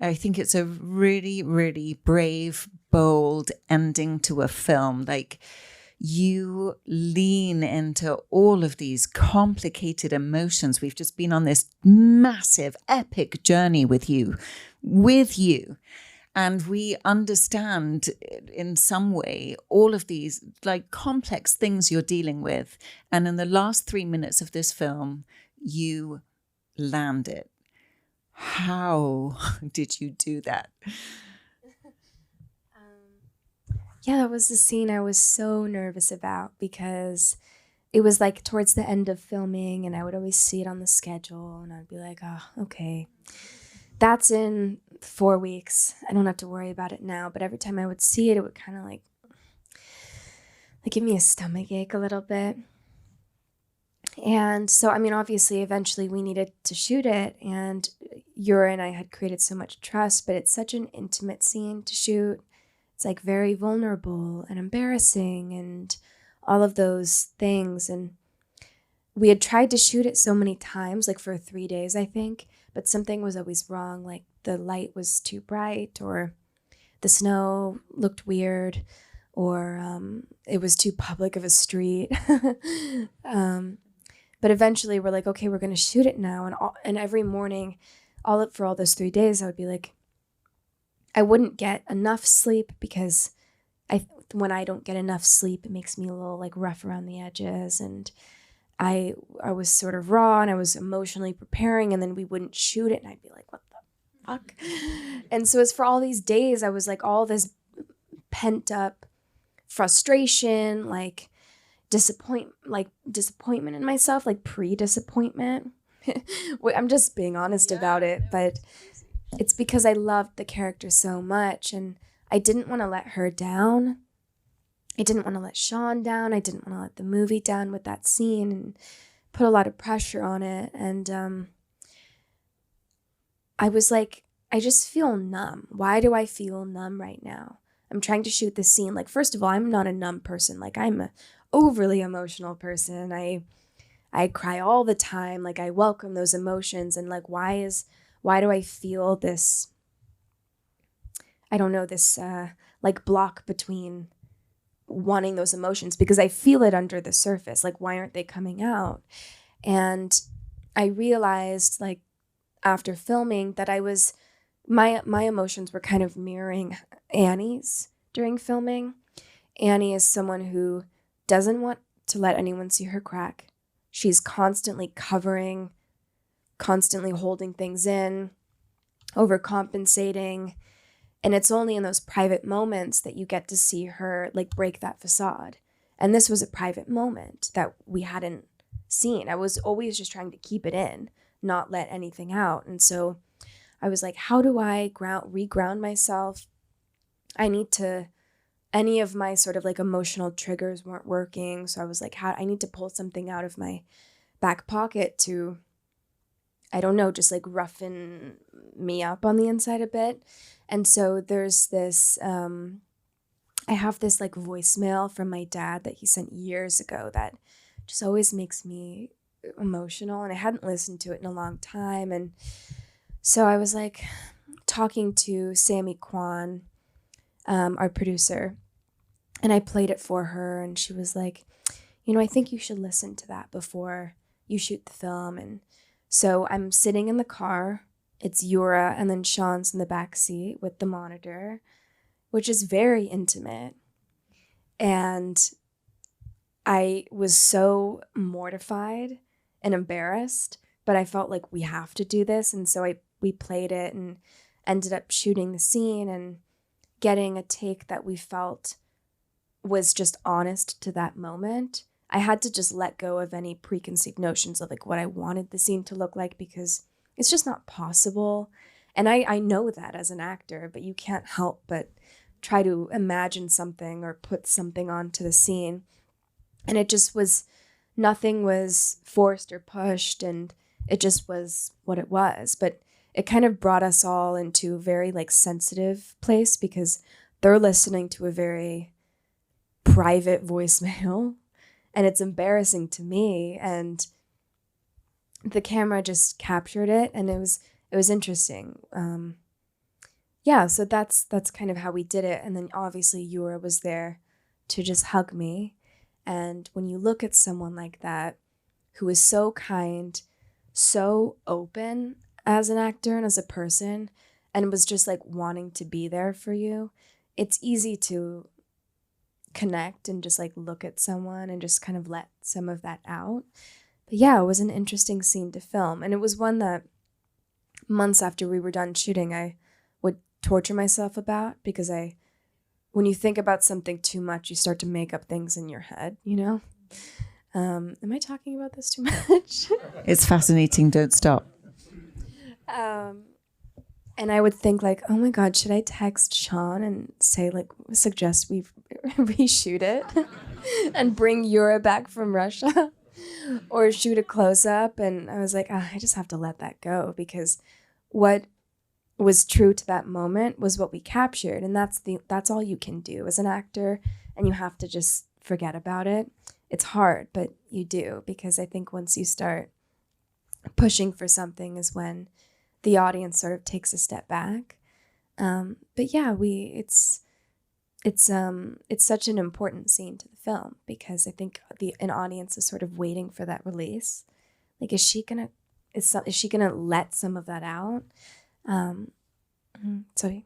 I think it's a really, really brave, bold ending to a film. Like, you lean into all of these complicated emotions. We've just been on this massive, epic journey with you. And we understand in some way all of these like complex things you're dealing with. And in the last 3 minutes of this film, you land it. How did you do that? Yeah, that was the scene I was so nervous about because it was like towards the end of filming and I would always see it on the schedule and I'd be like, oh, okay, that's in 4 weeks. I don't have to worry about it now. But every time I would see it, it would kind of like give me a stomach ache a little bit. And so, I mean, obviously, eventually we needed to shoot it and Yura and I had created so much trust, but it's such an intimate scene to shoot. It's like very vulnerable and embarrassing and all of those things. And we had tried to shoot it so many times, like for 3 days, I think, but something was always wrong. Like the light was too bright or the snow looked weird or it was too public of a street. But eventually we're like, okay, we're going to shoot it now. And every morning, for all those 3 days, I would be like, I wouldn't get enough sleep because when I don't get enough sleep, it makes me a little like rough around the edges. And I was sort of raw and I was emotionally preparing and then we wouldn't shoot it. And I'd be like, what the fuck? And so it's for all these days, I was like all this pent up frustration, like disappointment in myself, like pre-disappointment. I'm just being honest about it, but it's because I loved the character so much and I didn't want to let her down. I didn't want to let Sean down. I didn't want to let the movie down with that scene and put a lot of pressure on it. And I was like, I just feel numb. Why do I feel numb right now? I'm trying to shoot this scene. Like, first of all, I'm not a numb person. Like, I'm a overly emotional person. I cry all the time. Like, I welcome those emotions. And like, why do I feel this, I don't know, this like block between wanting those emotions? Because I feel it under the surface. Like, why aren't they coming out? And I realized like after filming that my emotions were kind of mirroring Annie's during filming. Annie is someone who doesn't want to let anyone see her crack. She's constantly covering, constantly holding things in, overcompensating. And it's only in those private moments that you get to see her like break that facade. And this was a private moment that we hadn't seen. I was always just trying to keep it in, not let anything out. And so I was like, how do I reground myself? Any of my sort of like emotional triggers weren't working. So I was like, I need to pull something out of my back pocket to, I don't know, just like roughen me up on the inside a bit. And so there's this, I have this like voicemail from my dad that he sent years ago that just always makes me emotional. And I hadn't listened to it in a long time. And so I was like talking to Sammy Kwan, our producer, and I played it for her. And she was like, I think you should listen to that before you shoot the film. And so I'm sitting in the car. It's Yura and then Sean's in the back seat with the monitor, which is very intimate. And I was so mortified and embarrassed, but I felt like we have to do this. And so we played it and ended up shooting the scene and getting a take that we felt was just honest to that moment. I had to just let go of any preconceived notions of like what I wanted the scene to look like because it's just not possible. And I know that as an actor, but you can't help but try to imagine something or put something onto the scene. And it just was, nothing was forced or pushed, and it just was what it was. But it kind of brought us all into a very like sensitive place because they're listening to a very private voicemail and it's embarrassing to me. And the camera just captured it, and it was interesting. yeah, so that's kind of how we did it. And then obviously Yura was there to just hug me. And when you look at someone like that, who is so kind, so open as an actor and as a person, and was just like wanting to be there for you, it's easy to connect and just like look at someone and just kind of let some of that out. But yeah, it was an interesting scene to film. And it was one that months after we were done shooting, I would torture myself about, because when you think about something too much, you start to make up things in your head, you know? Am I talking about this too much? It's fascinating. Don't stop. And I would think like, oh my God, should I text Sean and say like, suggest we reshoot it and bring Yura back from Russia, or shoot a close up? And I was like, I just have to let that go, because what was true to that moment was what we captured. And that's all you can do as an actor. And you have to just forget about it. It's hard, but you do, because I think once you start pushing for something is when the audience sort of takes a step back. But yeah, it's such an important scene to the film, because I think an audience is sort of waiting for that release. Like, is she gonna let some of that out? Sorry.